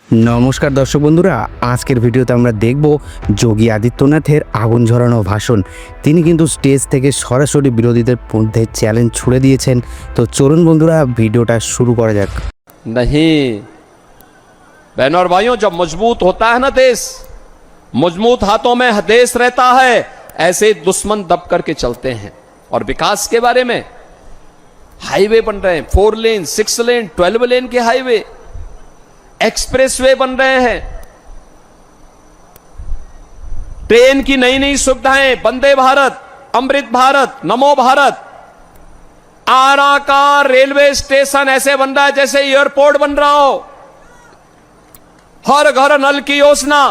নমস্কার দর্শক বন্ধুরা, আজকের ভিডিওতে আমরা দেখব যোগী আদিত্যনাথের আগুন ঝরানো ভাষণ। তিনি কিন্তু স্টেজ থেকে সরাসরি বিরোধীদের মধ্যে চ্যালেঞ্জ ছুড়ে দিয়েছেন। তো চলুন বন্ধুরা ভিডিওটা শুরু করা যাক। नहीं बहनों और भाइयों, जब मजबूत होता है ना देश, मजबूत हाथों में देश रहता है, ऐसे दुश्मन दब करके चलते हैं। और विकास के बारे में, हाईवे बन रहे हैं, 4 लेन 6 लेन 12 लेन के हाईवे, एक्सप्रेसवे बन रहे हैं, ट्रेन की नई नई सुविधाएं, वंदे भारत, अमृत भारत, नमो भारत, आरा का रेलवे स्टेशन ऐसे बन रहा है जैसे एयरपोर्ट बन रहा हो, हर घर नल की योजना,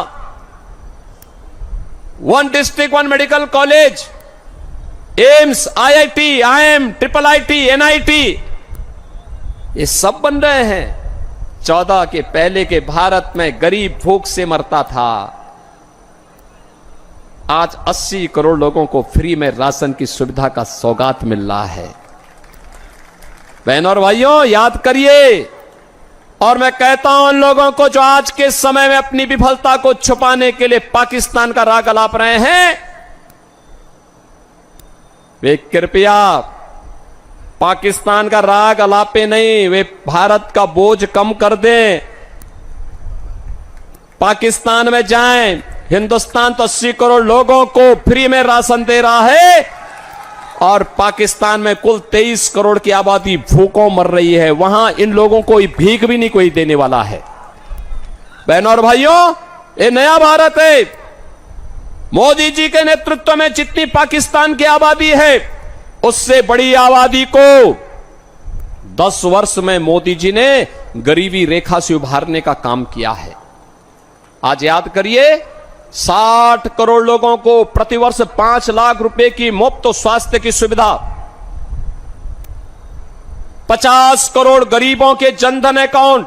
1 district 1 medical college, AIIMS, IIT, IIM, triple IT, NIT, ये सब बन रहे हैं। 14 के पहले के भारत में गरीब भूख से मरता था, आज 80 करोड़ लोगों को फ्री में राशन की सुविधा का सौगात मिल रहा है। बहनों और भाइयों, याद करिए। और मैं कहता हूं उन लोगों को जो आज के समय में अपनी विफलता को छुपाने के लिए पाकिस्तान का राग अलाप रहे हैं, वे कृपया पाकिस्तान का राग अलापे नहीं, वे भारत का बोझ कम कर दें, पाकिस्तान में जाएं। हिंदुस्तान तो 80 करोड़ लोगों को फ्री में राशन दे रहा है और पाकिस्तान में कुल 23 करोड़ की आबादी भूखों मर रही है। वहां इन लोगों को भीख भी नहीं कोई देने वाला है। बहनों और भाइयों, ये नया भारत है। मोदी जी के नेतृत्व में जितनी पाकिस्तान की आबादी है, उससे बड़ी आबादी को 10 वर्ष में मोदी जी ने गरीबी रेखा से उभारने का काम किया है। आज याद करिए, 60 करोड़ लोगों को प्रतिवर्ष 5 लाख रुपए की मुफ्त स्वास्थ्य की सुविधा, 50 करोड़ गरीबों के जनधन अकाउंट,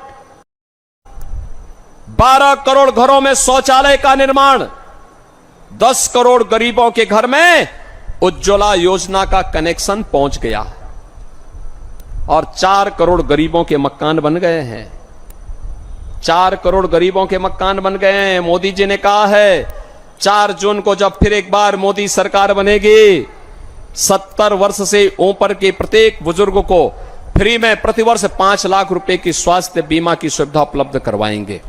12 करोड़ घरों में शौचालय का निर्माण, 10 करोड़ गरीबों के घर में उज्ज्वला योजना का कनेक्शन पहुंच गया और 4 करोड़ गरीबों के मकान बन गए हैं। 4 करोड़ गरीबों के मकान बन गए हैं। मोदी जी ने कहा है 4 जून को जब फिर एक बार मोदी सरकार बनेगी, 70 वर्ष से ऊपर के प्रत्येक बुजुर्ग को फ्री में प्रतिवर्ष 5 लाख रुपए की स्वास्थ्य बीमा की सुविधा उपलब्ध करवाएंगे।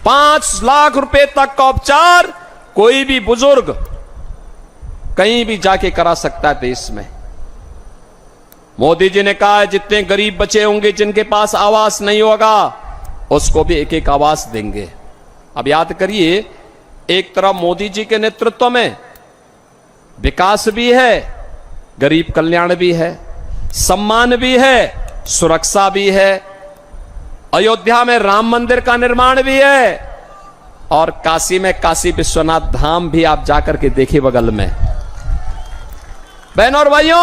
5 लाख रुपए तक का उपचार कोई भी बुजुर्ग कहीं भी जाके करा सकता है देश में। मोदी जी ने कहा है जितने गरीब बचे होंगे, जिनके पास आवास नहीं होगा, उसको भी एक एक आवास देंगे। अब याद करिए, एक तरफ मोदी जी के नेतृत्व में विकास भी है, गरीब कल्याण भी है, सम्मान भी है, सुरक्षा भी है, अयोध्या में राम मंदिर का निर्माण भी है और काशी में काशी विश्वनाथ धाम भी आप जाकर के देखिए बगल में। बहनों और भाइयों,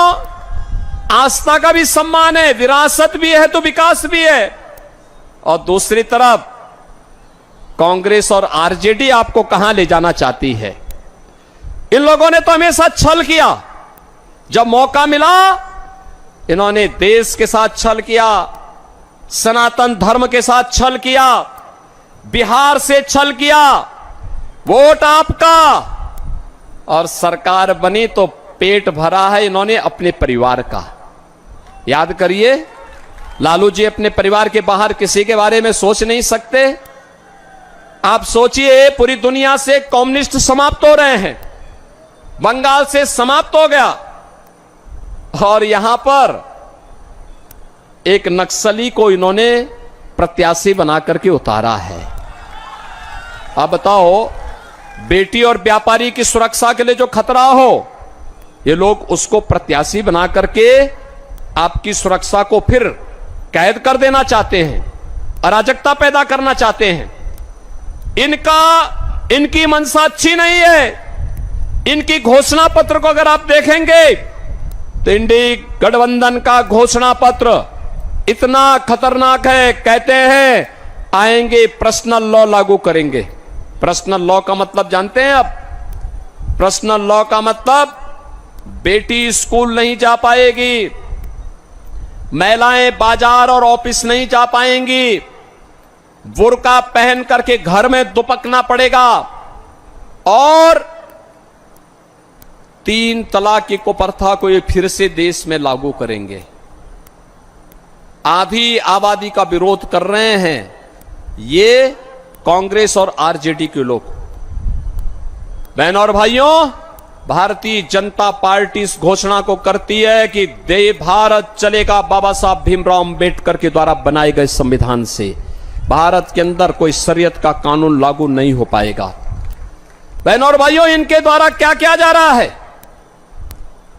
आस्था का भी सम्मान है, विरासत भी है तो विकास भी है। और दूसरी तरफ कांग्रेस और आरजेडी आपको कहां ले जाना चाहती है। इन लोगों ने तो हमेशा छल किया, जब मौका मिला इन्होंने देश के साथ छल किया, सनातन धर्म के साथ छल किया, बिहार से छल किया, वोट आपका, और सरकार बनी तो पेट भरा है इन्होंने अपने परिवार का। याद करिए, लालू जी अपने परिवार के बाहर किसी के बारे में सोच नहीं सकते। आप सोचिए, पूरी दुनिया से कम्युनिस्ट समाप्त हो रहे हैं, बंगाल से समाप्त हो गया, और यहां पर एक नक्सली को इन्होंने प्रत्याशी बना करके उतारा है। अब बताओ, बेटी और व्यापारी की सुरक्षा के लिए जो खतरा हो, ये लोग उसको प्रत्याशी बना करके आपकी सुरक्षा को फिर कैद कर देना चाहते हैं, अराजकता पैदा करना चाहते हैं। इनकी मंशा अच्छी नहीं है। इनकी घोषणा पत्र को अगर आप देखेंगे तो इंडी गठबंधन का घोषणा पत्र इतना खतरनाक है। कहते हैं आएंगे पर्सनल लॉ लागू करेंगे। पर्सनल लॉ का मतलब जानते हैं आप? पर्सनल लॉ का मतलब बेटी स्कूल नहीं जा पाएगी, महिलाएं बाजार और ऑफिस नहीं जा पाएंगी, बुर्का पहन करके घर में दुपकना पड़ेगा और 3 तलाक की कुप्रथा को ये फिर से देश में लागू करेंगे। आधी आबादी का विरोध कर रहे हैं ये कांग्रेस और आरजेडी के लोग। बहनों और भाइयों, भारतीय जनता पार्टी इस घोषणा को करती है कि दे भारत चलेगा बाबा साहब भीमराव अंबेडकर के द्वारा बनाए गए संविधान से। भारत के अंदर कोई शरीयत का कानून लागू नहीं हो पाएगा। बहनों और भाइयों, इनके द्वारा क्या किया जा रहा है?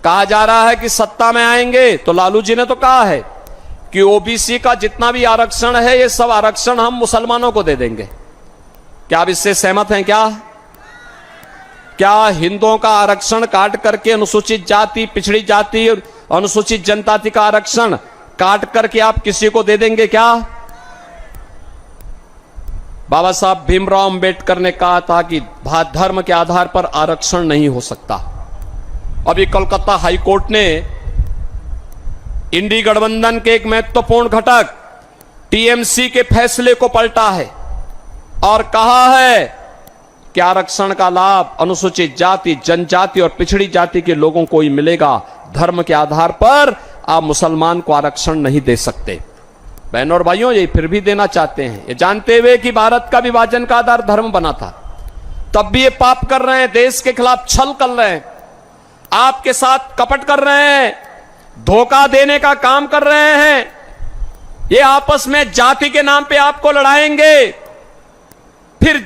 कहा जा रहा है कि सत्ता में आएंगे तो लालू जी ने तो कहा है कि ओबीसी का जितना भी आरक्षण है ये सब आरक्षण हम मुसलमानों को दे देंगे। क्या आप इससे सहमत हैं? क्या हिंदुओं का आरक्षण काट करके अनुसूचित जाति, पिछड़ी जाति और अनुसूचित जनजाति का आरक्षण काट करके आप किसी को दे देंगे क्या? बाबा साहब भीमराव अंबेडकर ने कहा था कि धर्म के आधार पर आरक्षण नहीं हो सकता। अभी कोलकाता हाईकोर्ट ने इंडी गठबंधन के एक महत्वपूर्ण घटक टीएमसी के फैसले को पलटा है और कहा है कि आरक्षण का लाभ अनुसूचित जाति, जनजाति और पिछड़ी जाति के लोगों को ही मिलेगा। धर्म के आधार पर आप मुसलमान को आरक्षण नहीं दे सकते। बहनों और भाइयों, ये फिर भी देना चाहते हैं, ये जानते हुए कि भारत का विभाजन का आधार धर्म बना था। तब भी ये पाप कर रहे हैं, देश के खिलाफ छल कर रहे हैं, आपके साथ कपट कर रहे हैं, धोखा देने का काम कर रहे हैं। ये आपस में जाति के नाम पे आपको लड़ाएंगे, फिर